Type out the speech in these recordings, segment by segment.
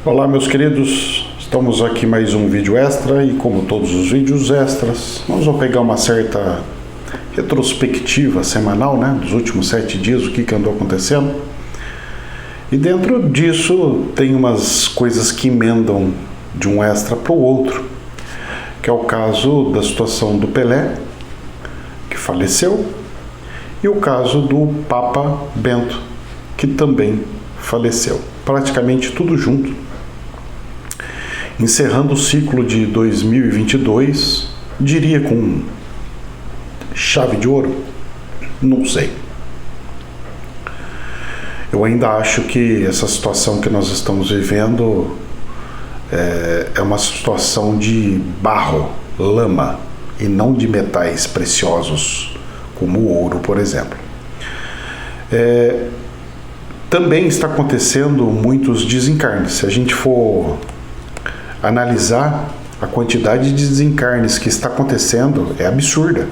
Olá, meus queridos, estamos aqui mais um vídeo extra e, como todos os vídeos extras, nós vamos pegar uma certa retrospectiva semanal, né, dos últimos 7 dias, o que andou acontecendo. E dentro disso tem umas coisas que emendam de um extra para o outro, que é o caso da situação do Pelé, que faleceu, e o caso do Papa Bento, que também faleceu. Praticamente tudo junto. Encerrando o ciclo de 2022, diria com chave de ouro? Não sei. Eu ainda acho que essa situação que nós estamos vivendo é uma situação de barro, lama, e não de metais preciosos, como o ouro, por exemplo. Também está acontecendo muitos desencarnes. Se a gente for analisar a quantidade de desencarnes que está acontecendo, é absurda.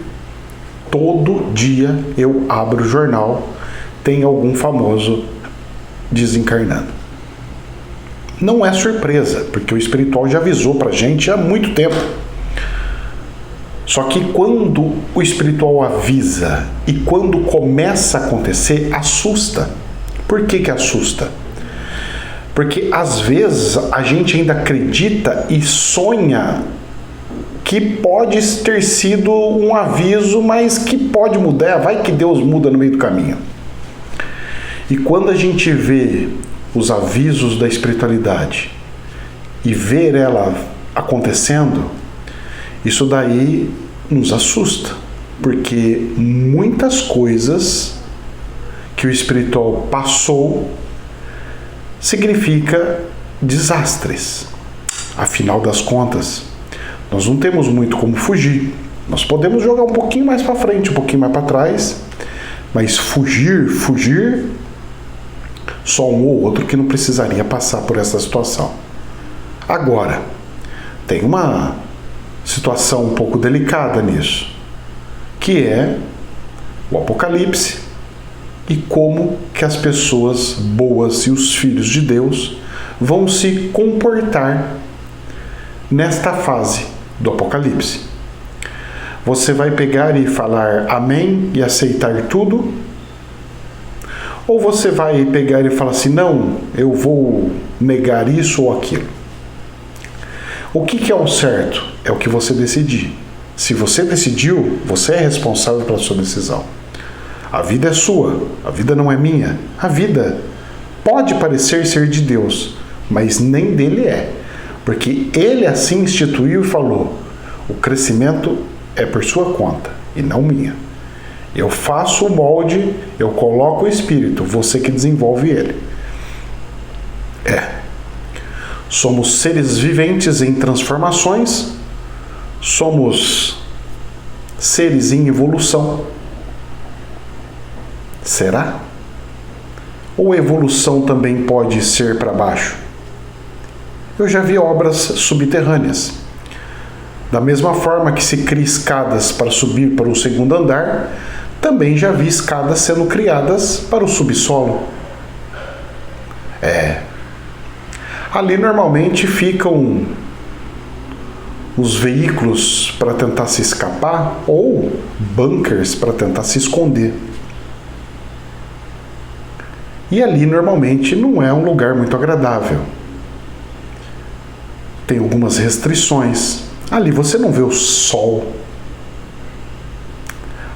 Todo dia eu abro o jornal, tem algum famoso desencarnando. Não é surpresa, porque o espiritual já avisou pra gente há muito tempo. Só que quando o espiritual avisa e quando começa a acontecer, assusta. Por que assusta? Porque às vezes a gente ainda acredita e sonha que pode ter sido um aviso, mas que pode mudar, vai que Deus muda no meio do caminho. E quando a gente vê os avisos da espiritualidade e ver ela acontecendo, isso daí nos assusta, porque muitas coisas que o espiritual passou significa desastres. Afinal das contas, nós não temos muito como fugir. Nós podemos jogar um pouquinho mais para frente, um pouquinho mais para trás, mas fugir, só um ou outro que não precisaria passar por essa situação. Agora, tem uma situação um pouco delicada nisso, que é o Apocalipse e como que as pessoas boas e os filhos de Deus vão se comportar nesta fase do Apocalipse. Você vai pegar e falar amém e aceitar tudo? Ou você vai pegar e falar assim, não, eu vou negar isso ou aquilo? O que é o certo? É o que você decidir. Se você decidiu, você é responsável pela sua decisão. A vida é sua, a vida não é minha. A vida pode parecer ser de Deus, mas nem dele é. Porque ele assim instituiu e falou, o crescimento é por sua conta e não minha. Eu faço o molde, eu coloco o espírito, você que desenvolve ele. Somos seres viventes em transformações, somos seres em evolução. Será? Ou evolução também pode ser para baixo? Eu já vi obras subterrâneas. Da mesma forma que se cria escadas para subir para o segundo andar, também já vi escadas sendo criadas para o subsolo. Ali normalmente ficam os veículos para tentar se escapar ou bunkers para tentar se esconder. E ali normalmente não é um lugar muito agradável. Tem algumas restrições. Ali você não vê o sol.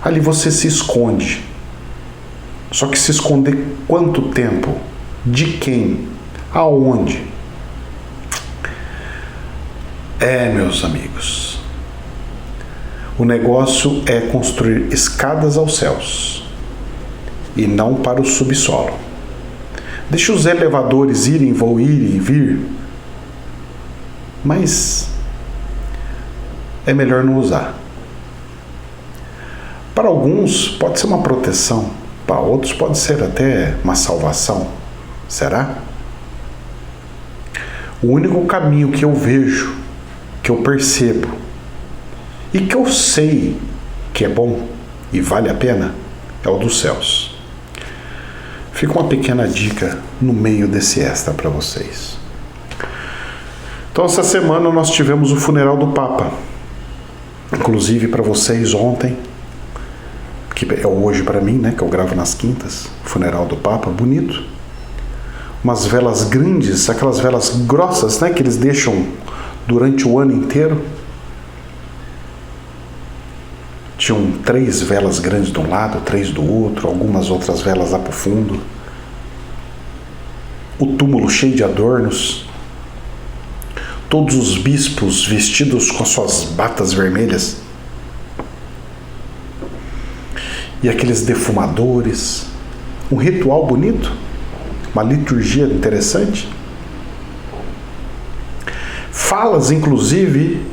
Ali você se esconde. Só que se esconder quanto tempo? De quem? Aonde? Meus amigos, o negócio é construir escadas aos céus e não para o subsolo. Deixa os elevadores irem e vir, mas é melhor não usar. Para alguns pode ser uma proteção, para outros pode ser até uma salvação. Será? O único caminho que eu vejo, que eu percebo e que eu sei que é bom e vale a pena é o dos céus. Fica uma pequena dica no meio desse extra para vocês. Então, essa semana nós tivemos o funeral do Papa. Inclusive para vocês ontem, que é hoje para mim, né, que eu gravo nas quintas, funeral do Papa, bonito. Umas velas grandes, aquelas velas grossas, né, que eles deixam durante o ano inteiro. Tinham 3 velas grandes de um lado, 3 do outro, algumas outras velas lá para o fundo. O túmulo cheio de adornos. Todos os bispos vestidos com suas batas vermelhas. E aqueles defumadores. Um ritual bonito. Uma liturgia interessante. Falas, inclusive,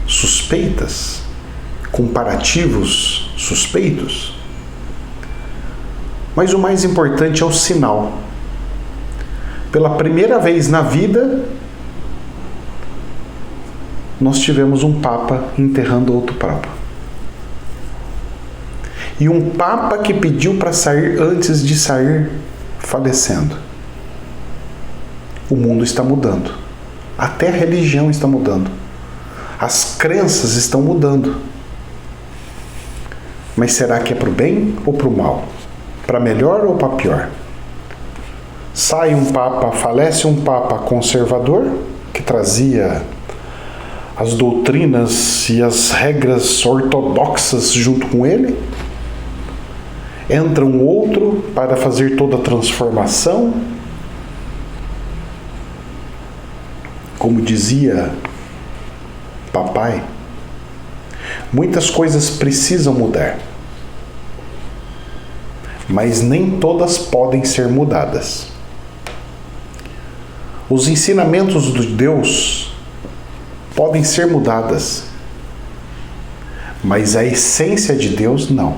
suspeitas. Comparativos suspeitos. Mas o mais importante é o sinal. Pela primeira vez na vida, nós tivemos um Papa enterrando outro Papa. E um Papa que pediu para sair antes de sair falecendo. O mundo está mudando. Até a religião está mudando. As crenças estão mudando. Mas será que é para o bem ou para o mal? Para melhor ou para pior? Sai um Papa, falece um Papa conservador, que trazia as doutrinas e as regras ortodoxas junto com ele. Entra um outro para fazer toda a transformação. Como dizia papai, muitas coisas precisam mudar, mas nem todas podem ser mudadas. Os ensinamentos de Deus podem ser mudadas, mas a essência de Deus não.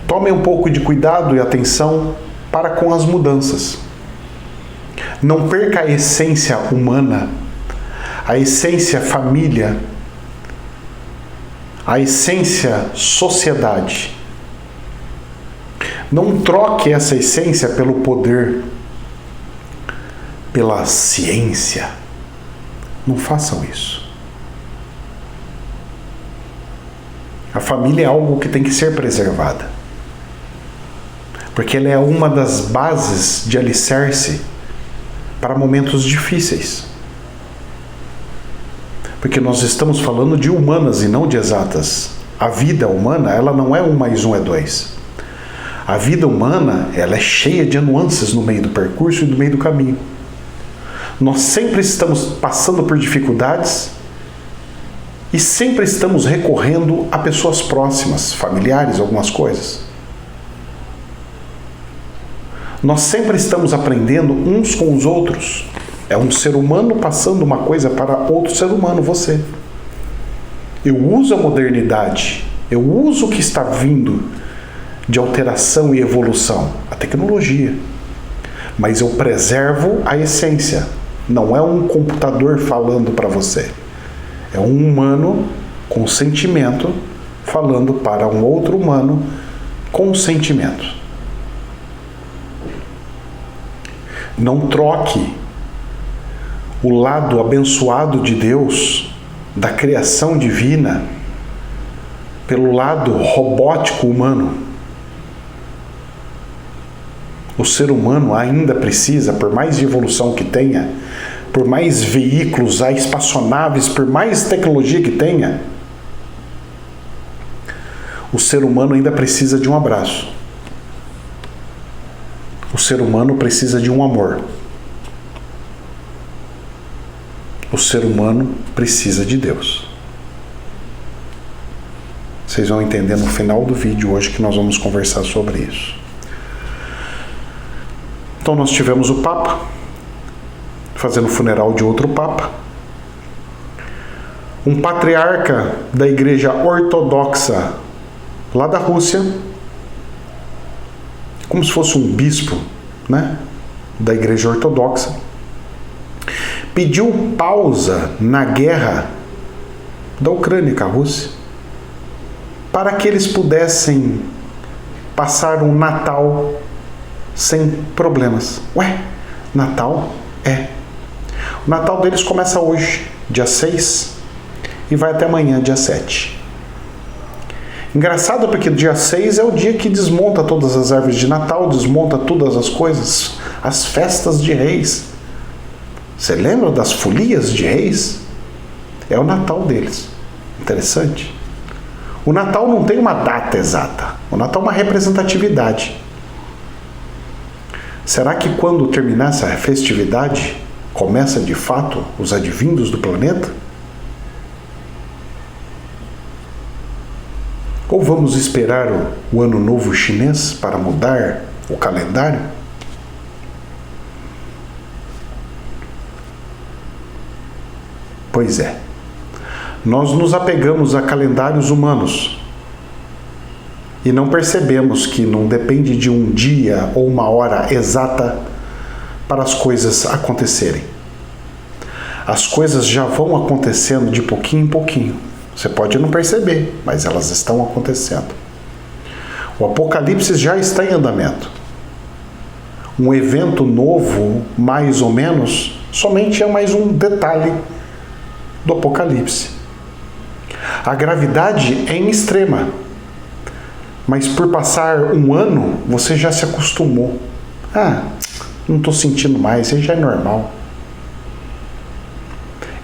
Tome um pouco de cuidado e atenção para com as mudanças. Não perca a essência humana, a essência família, a essência sociedade. Não troque essa essência pelo poder, pela ciência. Não façam isso. A família é algo que tem que ser preservada, porque ela é uma das bases de alicerce para momentos difíceis. Porque nós estamos falando de humanas e não de exatas. A vida humana, ela não é 1 mais 1 é 2. A vida humana, ela é cheia de nuances no meio do percurso e no meio do caminho. Nós sempre estamos passando por dificuldades e sempre estamos recorrendo a pessoas próximas, familiares, algumas coisas. Nós sempre estamos aprendendo uns com os outros. É um ser humano passando uma coisa para outro ser humano, você. Eu uso a modernidade, eu uso o que está vindo de alteração e evolução, a tecnologia. Mas eu preservo a essência. Não é um computador falando para você. É um humano com sentimento falando para um outro humano com sentimento. Não troque o lado abençoado de Deus, da criação divina, pelo lado robótico humano. O ser humano ainda precisa, por mais evolução que tenha, por mais veículos, espaçonaves, por mais tecnologia que tenha, o ser humano ainda precisa de um abraço. O ser humano precisa de um amor. O ser humano precisa de Deus. Vocês vão entender no final do vídeo hoje que nós vamos conversar sobre isso. Então nós tivemos o Papa fazendo o funeral de outro Papa. Um patriarca da Igreja Ortodoxa lá da Rússia, como se fosse um bispo, né, da Igreja Ortodoxa, pediu pausa na guerra da Ucrânia com a Rússia, para que eles pudessem passar um Natal sem problemas. Ué, Natal? O Natal deles começa hoje, dia 6, e vai até amanhã, dia 7. Engraçado porque dia 6 é o dia que desmonta todas as árvores de Natal, desmonta todas as coisas, as festas de reis. Você lembra das folias de reis? É o Natal deles. Interessante. O Natal não tem uma data exata. O Natal é uma representatividade. Será que quando terminar essa festividade, começa de fato os advindos do planeta? Ou vamos esperar o Ano Novo Chinês para mudar o calendário? Pois é. Nós nos apegamos a calendários humanos e não percebemos que não depende de um dia ou uma hora exata para as coisas acontecerem. As coisas já vão acontecendo de pouquinho em pouquinho. Você pode não perceber, mas elas estão acontecendo. O Apocalipse já está em andamento. Um evento novo, mais ou menos, somente é mais um detalhe do Apocalipse. A gravidade é em extrema, mas por passar um ano, você já se acostumou. Não estou sentindo mais, isso já é normal.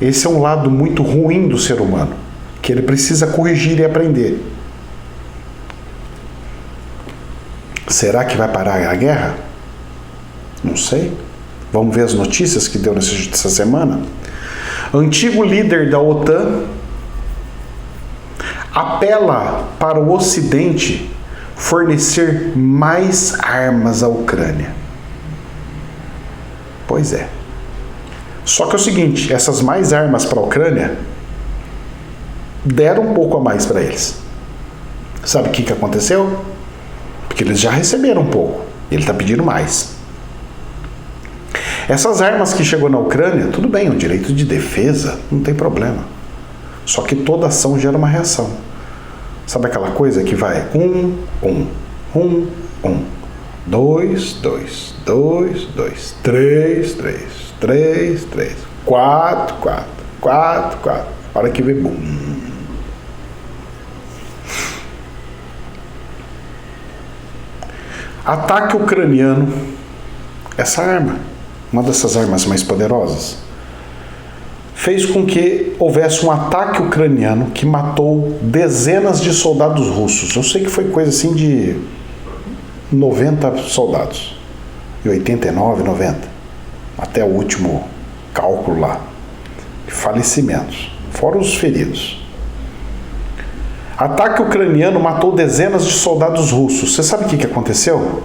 Esse é um lado muito ruim do ser humano, que ele precisa corrigir e aprender. Será que vai parar a guerra? Não sei. Vamos ver as notícias que deu nessa semana. Antigo líder da OTAN apela para o Ocidente fornecer mais armas à Ucrânia. Pois é. Só que é o seguinte, essas mais armas para a Ucrânia deram um pouco a mais para eles. Sabe o que aconteceu? Porque eles já receberam um pouco. Ele está pedindo mais. Essas armas que chegou na Ucrânia, tudo bem, é um direito de defesa, não tem problema. Só que toda ação gera uma reação. Sabe aquela coisa que vai 1, 1, 1, 1, 2, 2, 2, 2, 3, 3, 3, 3, 4, 4, 4, 4. Hora que vem, bum. Ataque ucraniano. Essa arma, uma dessas armas mais poderosas, fez com que houvesse um ataque ucraniano que matou dezenas de soldados russos. Eu sei que foi coisa assim de 90 soldados. E 89, 90. Até o último cálculo lá. Falecimentos. Fora os feridos. Ataque ucraniano matou dezenas de soldados russos. Você sabe o que aconteceu?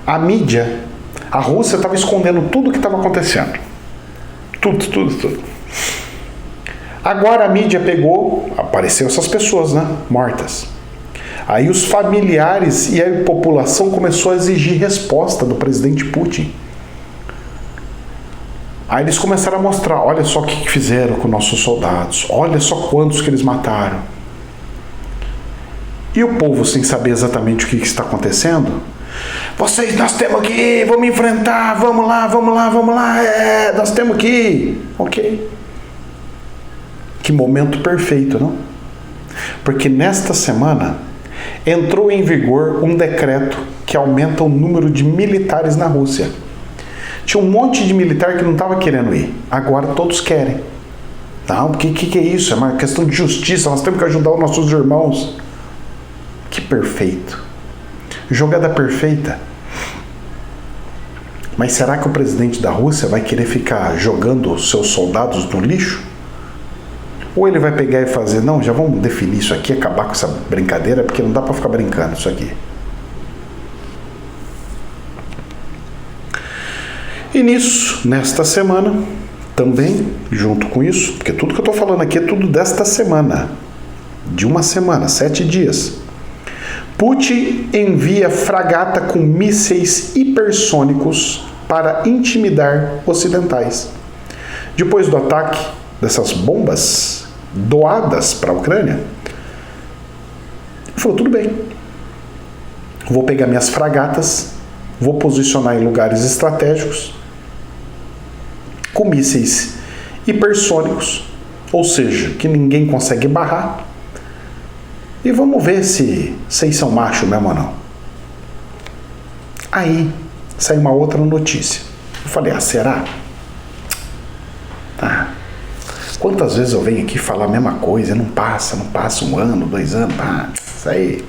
A mídia, a Rússia estava escondendo tudo o que estava acontecendo. Tudo. Agora a mídia pegou, apareceu essas pessoas, né? Mortas. Aí os familiares e a população começou a exigir resposta do presidente Putin. Aí eles começaram a mostrar, olha só o que fizeram com nossos soldados, olha só quantos que eles mataram. E o povo, sem saber exatamente o que está acontecendo, nós temos que ir, vamos enfrentar, vamos lá, nós temos que ir. Ok. Que momento perfeito, não? Porque nesta semana entrou em vigor um decreto que aumenta o número de militares na Rússia. Tinha um monte de militar que não estava querendo ir. Agora todos querem. Não, o que é isso? É uma questão de justiça, nós temos que ajudar os nossos irmãos. Que perfeito. Jogada perfeita. Mas será que o presidente da Rússia vai querer ficar jogando seus soldados no lixo? Ou ele vai pegar e fazer, não, já vamos definir isso aqui, acabar com essa brincadeira, porque não dá para ficar brincando isso aqui. E nisso, nesta semana, também, junto com isso, porque tudo que eu estou falando aqui é tudo desta semana, de uma semana, 7 dias. Putin envia fragata com mísseis hipersônicos para intimidar ocidentais. Depois do ataque dessas bombas doadas para a Ucrânia, ele falou, tudo bem, vou pegar minhas fragatas, vou posicionar em lugares estratégicos com mísseis hipersônicos, ou seja, que ninguém consegue barrar. E vamos ver se vocês são macho mesmo ou não. Aí saiu uma outra notícia. Eu falei, será? Quantas vezes eu venho aqui falar a mesma coisa, não passa 1 ano, 2 anos, isso aí.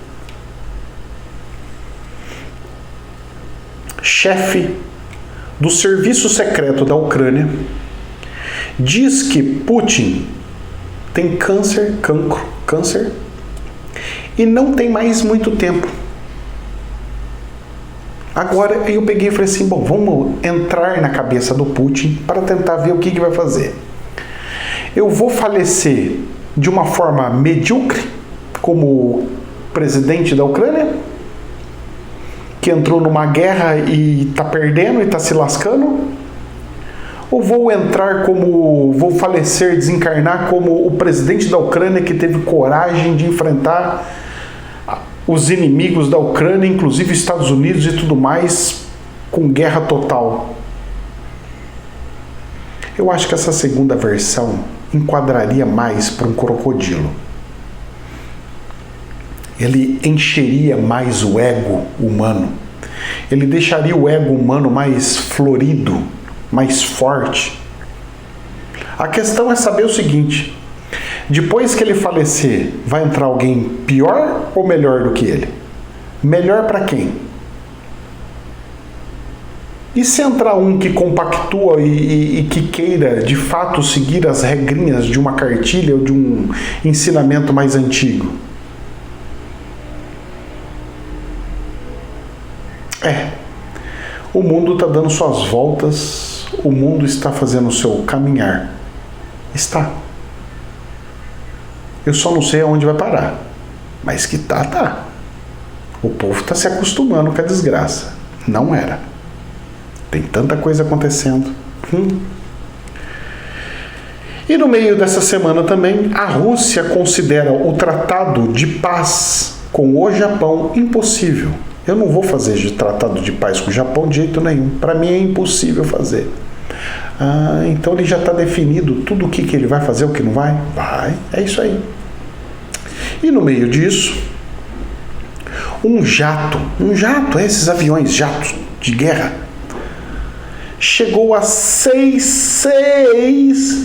Chefe do serviço secreto da Ucrânia diz que Putin tem câncer, e não tem mais muito tempo. Agora eu peguei e falei assim, bom, vamos entrar na cabeça do Putin para tentar ver o que vai fazer. Eu vou falecer de uma forma medíocre, como presidente da Ucrânia, que entrou numa guerra e está perdendo e está se lascando? Ou vou falecer, desencarnar como o presidente da Ucrânia que teve coragem de enfrentar os inimigos da Ucrânia, inclusive Estados Unidos e tudo mais, com guerra total? Eu acho que essa segunda versão enquadraria mais para um crocodilo. Ele encheria mais o ego humano. Ele deixaria o ego humano mais florido, mais forte. A questão é saber o seguinte: depois que ele falecer, vai entrar alguém pior ou melhor do que ele? Melhor para quem? E se entrar um que compactua e que queira de fato seguir as regrinhas de uma cartilha ou de um ensinamento mais antigo? O mundo está dando suas voltas, o mundo está fazendo o seu caminhar. Está. Eu só não sei aonde vai parar, mas que tá. O povo está se acostumando com a desgraça. Não era. Tem tanta coisa acontecendo. E no meio dessa semana também, a Rússia considera o tratado de paz com o Japão impossível. Eu não vou fazer de tratado de paz com o Japão de jeito nenhum. Para mim é impossível fazer. Então ele já está definido tudo o que ele vai fazer, o que não vai? Vai, é isso aí. E no meio disso, um jato, esses aviões, jatos de guerra, chegou a 6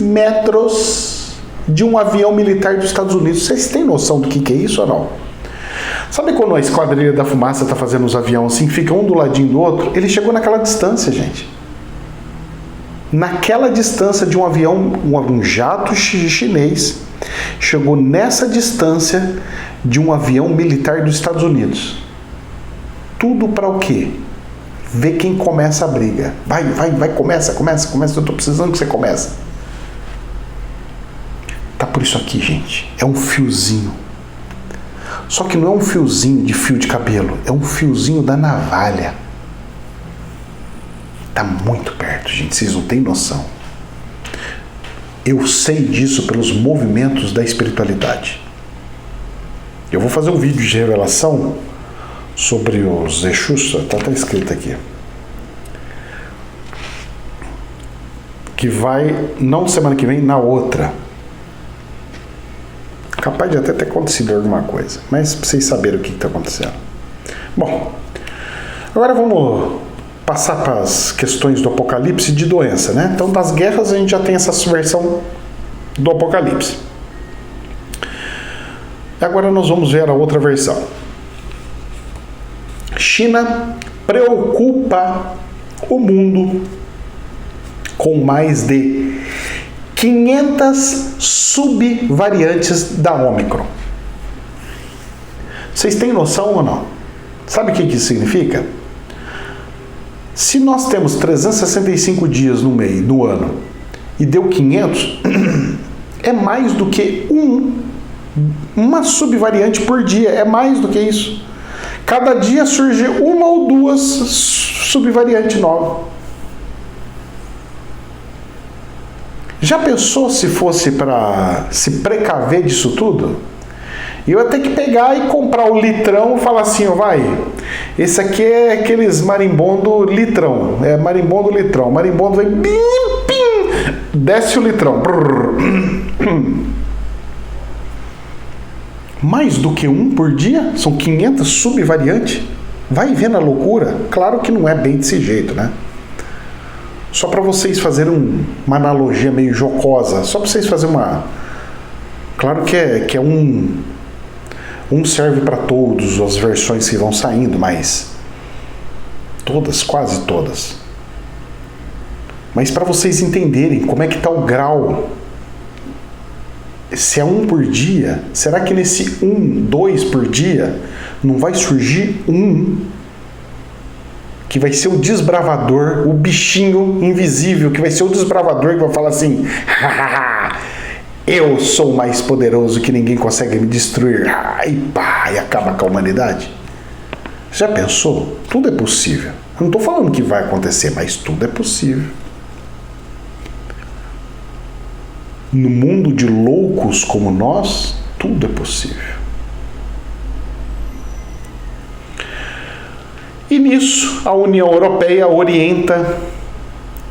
metros de um avião militar dos Estados Unidos. Vocês têm noção do que é isso ou não? Sabe quando a Esquadrilha da Fumaça está fazendo os aviões assim, fica um do ladinho do outro? Ele chegou naquela distância, gente. Naquela distância de um avião, um jato chinês, chegou nessa distância de um avião militar dos Estados Unidos. Tudo para o quê? Ver quem começa a briga. Vai, começa, eu tô precisando que você comece. Tá por isso aqui, gente. É um fiozinho. Só que não é um fiozinho de fio de cabelo, é um fiozinho da navalha. Tá muito perto, gente, vocês não têm noção. Eu sei disso pelos movimentos da espiritualidade. Eu vou fazer um vídeo de revelação sobre os Exus, tá escrito aqui. Que vai, não semana que vem, na outra. Capaz de até ter acontecido alguma coisa, mas pra vocês saberem o que está acontecendo. Bom, agora vamos passar para as questões do Apocalipse de doença, né? Então, das guerras a gente já tem essa versão do Apocalipse. E agora nós vamos ver a outra versão. China preocupa o mundo com mais de 500 subvariantes da Ômicron. Vocês têm noção ou não? Sabe o que isso significa? Se nós temos 365 dias no ano e deu 500, é mais do que uma subvariante por dia. É mais do que isso. Cada dia surge uma ou duas subvariantes novas. Já pensou se fosse para se precaver disso tudo? Eu ia ter que pegar e comprar o litrão e falar assim, esse aqui é aqueles marimbondo litrão. É marimbondo litrão. Marimbondo vem, pim, pim, Desce o litrão. Mais do que um por dia? São 500 subvariantes? Vai vendo a loucura? Claro que não é bem desse jeito, né? Só para vocês fazerem uma analogia meio jocosa. Só para vocês fazerem uma... Claro que é um serve para todos as versões que vão saindo, mas... Todas, quase todas. Mas para vocês entenderem como é que está o grau... Se é um por dia, será que nesse 2 por dia não vai surgir que vai ser o desbravador, o bichinho invisível, que vai ser o desbravador que vai falar assim: eu sou mais poderoso que ninguém consegue me destruir, e pá, e acaba com a humanidade? Já pensou? Tudo é possível. Eu não estou falando que vai acontecer, mas tudo é possível. No mundo de loucos como nós, tudo é possível. E nisso, a União Europeia orienta,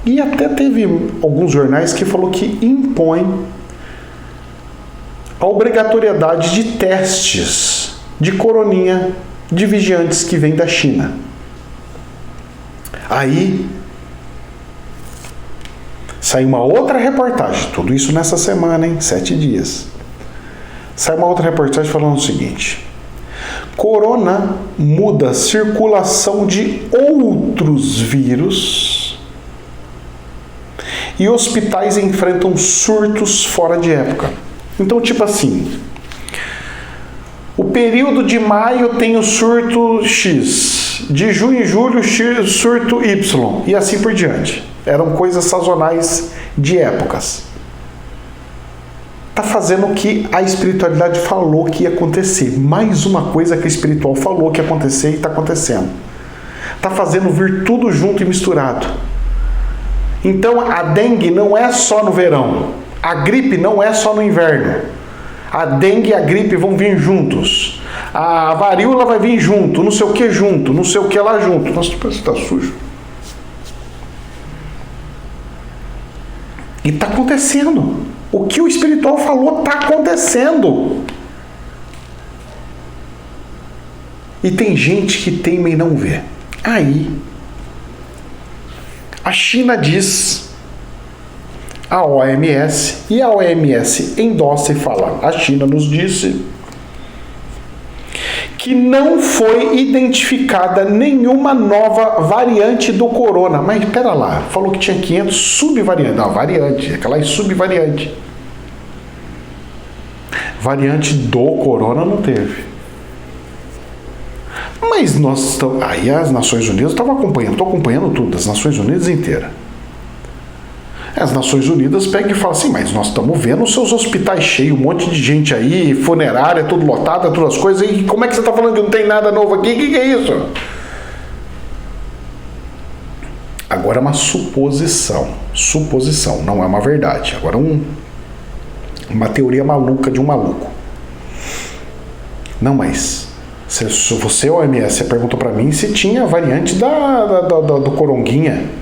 e até teve alguns jornais que falou que impõe a obrigatoriedade de testes de coroninha de vigiantes que vêm da China. Aí sai uma outra reportagem, tudo isso nessa semana, 7 dias. Sai uma outra reportagem falando o seguinte: Corona muda a circulação de outros vírus e hospitais enfrentam surtos fora de época. Então, tipo assim, o período de maio tem o surto X, de junho e julho surto Y, e assim por diante. Eram coisas sazonais de épocas. Está fazendo o que a espiritualidade falou que ia acontecer. Mais uma coisa que a espiritual falou que ia acontecer e está acontecendo. Está fazendo vir tudo junto e misturado. Então a dengue não é só no verão. A gripe não é só no inverno. A dengue e a gripe vão vir juntos. A varíola vai vir junto, não sei o que junto, não sei o que lá junto. Nossa, parece que está sujo. E está acontecendo. O que o espiritual falou está acontecendo. E tem gente que teima em não ver. Aí, a China diz, a OMS, e a OMS endossa e fala: a China nos disse que não foi identificada nenhuma nova variante do corona. Mas espera lá, falou que tinha 500 subvariantes. Não, variante, aquela é subvariante. Variante do corona não teve. Mas nós estamos... Aí as Nações Unidas estavam acompanhando, estou acompanhando tudo, as Nações Unidas inteira. As Nações Unidas pegam e falam assim: mas nós estamos vendo os seus hospitais cheios, um monte de gente aí, funerária, tudo lotada, todas as coisas, e como é que você está falando que não tem nada novo aqui? O que é isso? Agora é uma suposição, não é uma verdade. Agora uma teoria maluca de um maluco. Não, mas se você, OMS, você perguntou para mim se tinha variante do coronguinha.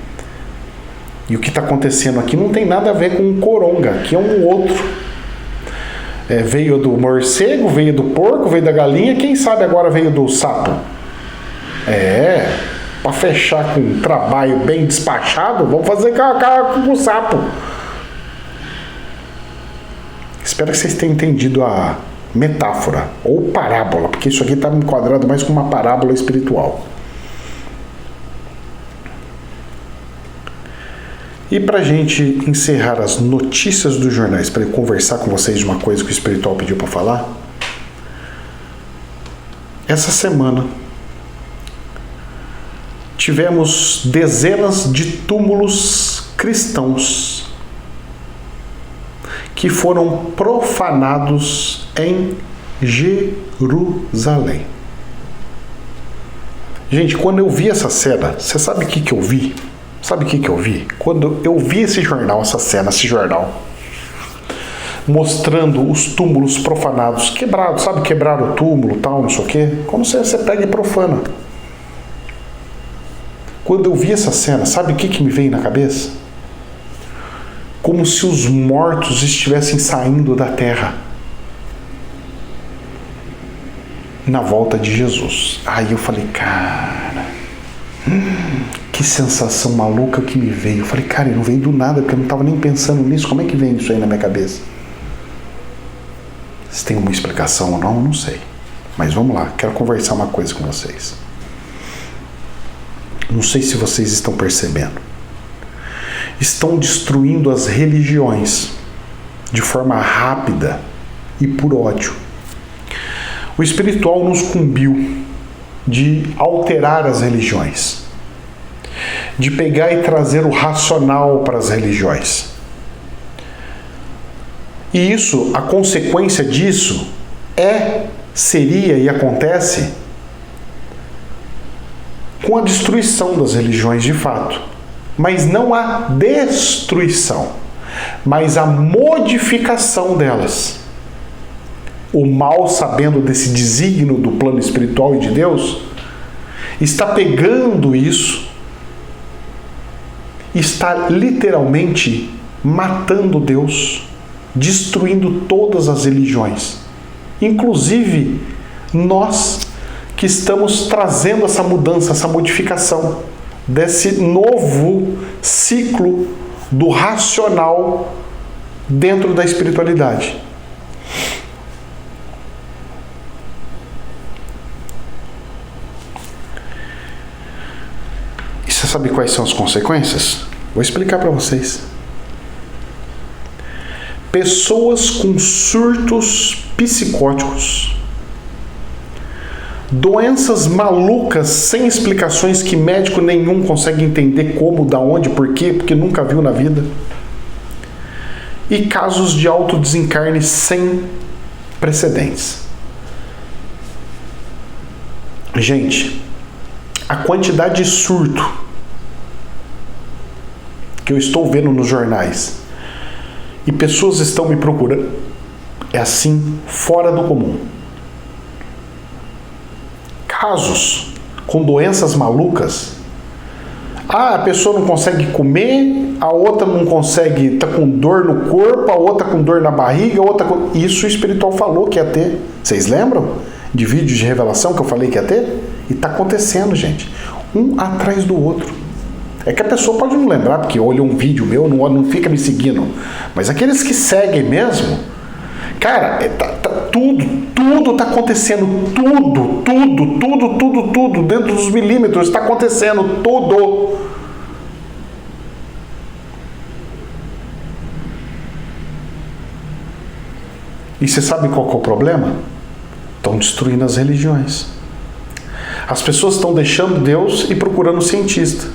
E o que está acontecendo aqui não tem nada a ver com o coronga, que é um outro. Veio do morcego, veio do porco, veio da galinha, quem sabe agora veio do sapo. Para fechar com um trabalho bem despachado, vamos fazer com o sapo. Espero que vocês tenham entendido a metáfora, ou parábola, porque isso aqui está enquadrado mais como uma parábola espiritual. E para a gente encerrar as notícias dos jornais, para eu conversar com vocês de uma coisa que o espiritual pediu para falar, essa semana tivemos dezenas de túmulos cristãos que foram profanados em Jerusalém. Gente, quando eu vi essa cena, você sabe o que eu vi? Sabe o que eu vi? Quando eu vi esse jornal, esse jornal, mostrando os túmulos profanados, quebrados, sabe? Quebraram o túmulo, tal, não sei o quê. Como você pega e profana. Quando eu vi essa cena, sabe o que me veio na cabeça? como se os mortos estivessem saindo da terra na volta de Jesus. Aí eu falei, cara, que sensação maluca que me veio. Eu falei, cara, não veio do nada, porque eu não estava nem pensando nisso. Como é que vem isso aí na minha cabeça? Se tem uma explicação ou não, eu não sei. Mas vamos lá, quero conversar uma coisa com vocês. Não sei se vocês estão percebendo. Estão destruindo as religiões de forma rápida e por ódio. O espiritual nos cumbiu de alterar as religiões, de pegar e trazer o racional para as religiões. E isso, a consequência disso seria e acontece com a destruição das religiões de fato. Mas não a destruição, mas a modificação delas. O mal, sabendo desse desígnio do plano espiritual e de Deus, está pegando isso, está literalmente matando Deus, destruindo todas as religiões. Inclusive, nós que estamos trazendo essa mudança, essa modificação, desse novo ciclo do racional dentro da espiritualidade. E você sabe quais são as consequências? Vou explicar para vocês. Pessoas com surtos psicóticos, doenças malucas sem explicações que médico nenhum consegue entender como, da onde, por quê, porque nunca viu na vida. E casos de autodesencarne sem precedentes. Gente, a quantidade de surto que eu estou vendo nos jornais e pessoas estão me procurando é assim, fora do comum. Casos com doenças malucas. A pessoa não consegue comer, a outra não consegue, tá com dor no corpo, a outra com dor na barriga, a outra com... Isso o espiritual falou que ia ter. Vocês lembram de vídeos de revelação que eu falei que ia ter? E tá acontecendo, gente. Um atrás do outro. É que a pessoa pode não lembrar, porque olha um vídeo meu, não fica me seguindo. Mas aqueles que seguem mesmo, cara, tudo está acontecendo, tudo, dentro dos milímetros está acontecendo, tudo. E você sabe qual que é o problema? Estão destruindo as religiões. As pessoas estão deixando Deus e procurando cientista.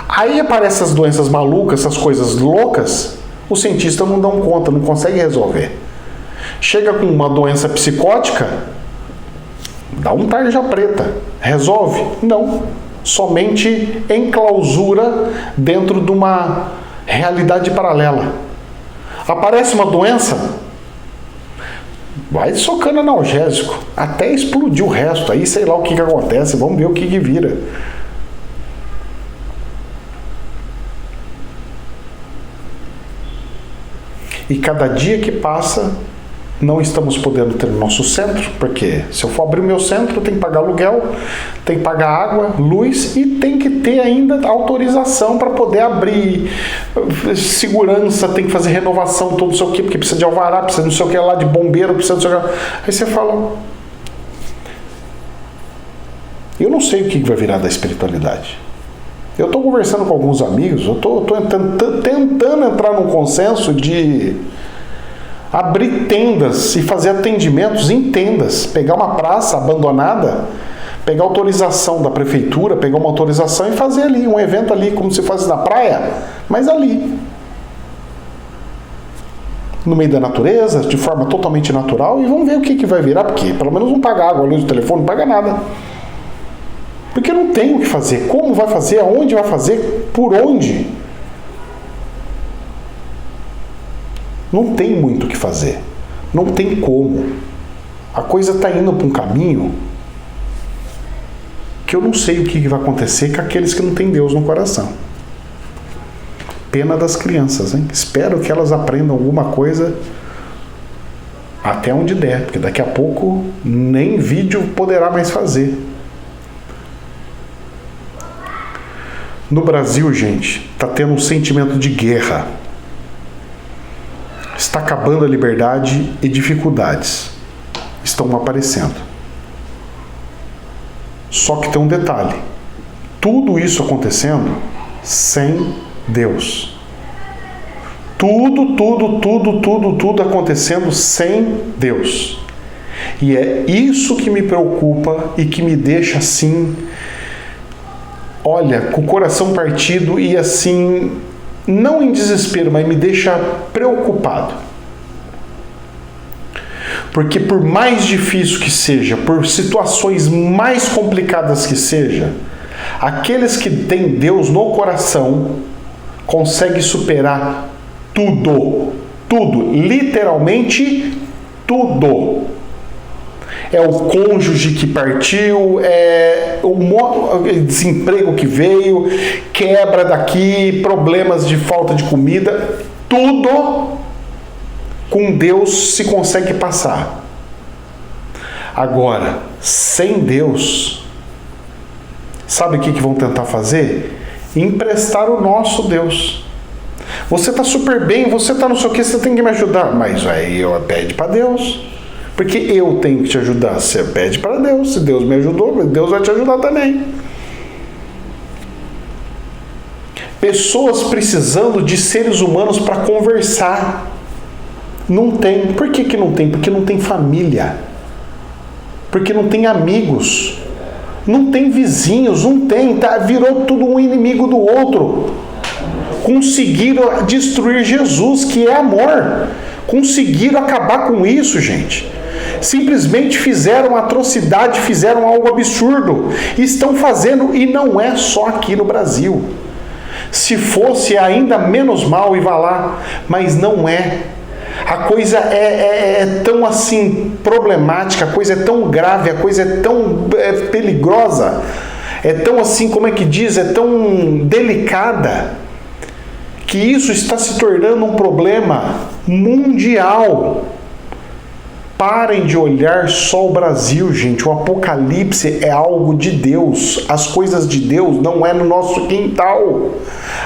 Aí aparecem as doenças malucas, essas coisas loucas, os cientistas não dão conta, não conseguem resolver. Chega com uma doença psicótica, dá um tarja preta. Resolve? Não. Somente enclausura dentro de uma realidade paralela. Aparece uma doença, vai socando analgésico, até explodir o resto. Aí sei lá o que acontece, vamos ver o que vira. E cada dia que passa, não estamos podendo ter o nosso centro, porque se eu for abrir o meu centro, tem que pagar aluguel, tem que pagar água, luz e tem que ter ainda autorização para poder abrir, segurança, tem que fazer renovação, tudo não sei o que, porque precisa de alvará, precisa de não sei o que lá, de bombeiro, precisa de não sei o que. Aí você fala, eu não sei o que vai virar da espiritualidade. Eu estou conversando com alguns amigos, eu estou tentando entrar num consenso de abrir tendas e fazer atendimentos em tendas, pegar uma praça abandonada, pegar autorização da prefeitura, pegar uma autorização e fazer ali um evento ali, como se fosse na praia, mas ali, no meio da natureza, de forma totalmente natural, e vamos ver o que vai virar, porque pelo menos não paga água, luz do telefone, não paga nada. Porque não tem o que fazer. Como vai fazer? Aonde vai fazer? Por onde? Não tem muito o que fazer. Não tem como. A coisa está indo para um caminho que eu não sei o que vai acontecer com aqueles que não têm Deus no coração. pena das crianças, hein? Espero que elas aprendam alguma coisa até onde der, porque daqui a pouco nem vídeo poderá mais fazer. No Brasil, gente, está tendo um sentimento de guerra. Está acabando a liberdade e dificuldades estão aparecendo. Só que tem um detalhe. Tudo isso acontecendo sem Deus. Tudo acontecendo sem Deus. E é isso que me preocupa e que me deixa assim, olha, com o coração partido e assim, não em desespero, mas me deixa preocupado. Porque por mais difícil que seja, por situações mais complicadas que seja, aqueles que têm Deus no coração conseguem superar tudo, literalmente tudo. É o cônjuge que partiu, é o desemprego que veio, quebra daqui, problemas de falta de comida, tudo com Deus se consegue passar. Agora, sem Deus, sabe o que vão tentar fazer? Emprestar o nosso Deus. Você está super bem, você está não sei o que, você tem que me ajudar. Mas aí eu pede para Deus. Porque eu tenho que te ajudar. Você pede para Deus. Se Deus me ajudou, Deus vai te ajudar também. Pessoas precisando de seres humanos para conversar. Não tem. Por que não tem? Porque não tem família. Porque não tem amigos. Não tem vizinhos. Não tem. Tá? Virou tudo um inimigo do outro. Conseguiram destruir Jesus, que é amor. Conseguiram acabar com isso, gente. Simplesmente fizeram atrocidade, fizeram algo absurdo. Estão fazendo, e não é só aqui no Brasil. Se fosse ainda menos mal, e vá lá, mas não é. A coisa é tão assim problemática, a coisa é tão grave, a coisa é tão peligrosa, é tão assim, como é que diz, é tão delicada, que isso está se tornando um problema mundial. Parem de olhar só o Brasil, gente. O Apocalipse é algo de Deus. As coisas de Deus não é no nosso quintal.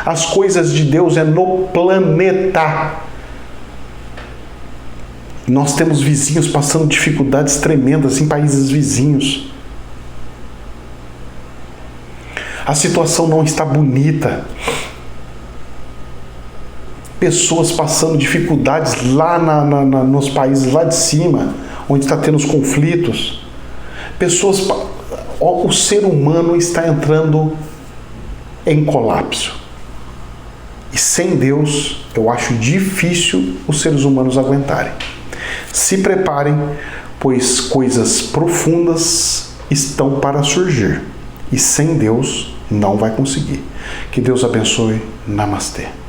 As coisas de Deus é no planeta. Nós temos vizinhos passando dificuldades tremendas em países vizinhos. A situação não está bonita. Pessoas passando dificuldades lá nos países lá de cima, onde está tendo os conflitos. O ser humano está entrando em colapso. E sem Deus, eu acho difícil os seres humanos aguentarem. Se preparem, pois coisas profundas estão para surgir. E sem Deus, não vai conseguir. Que Deus abençoe. Namastê.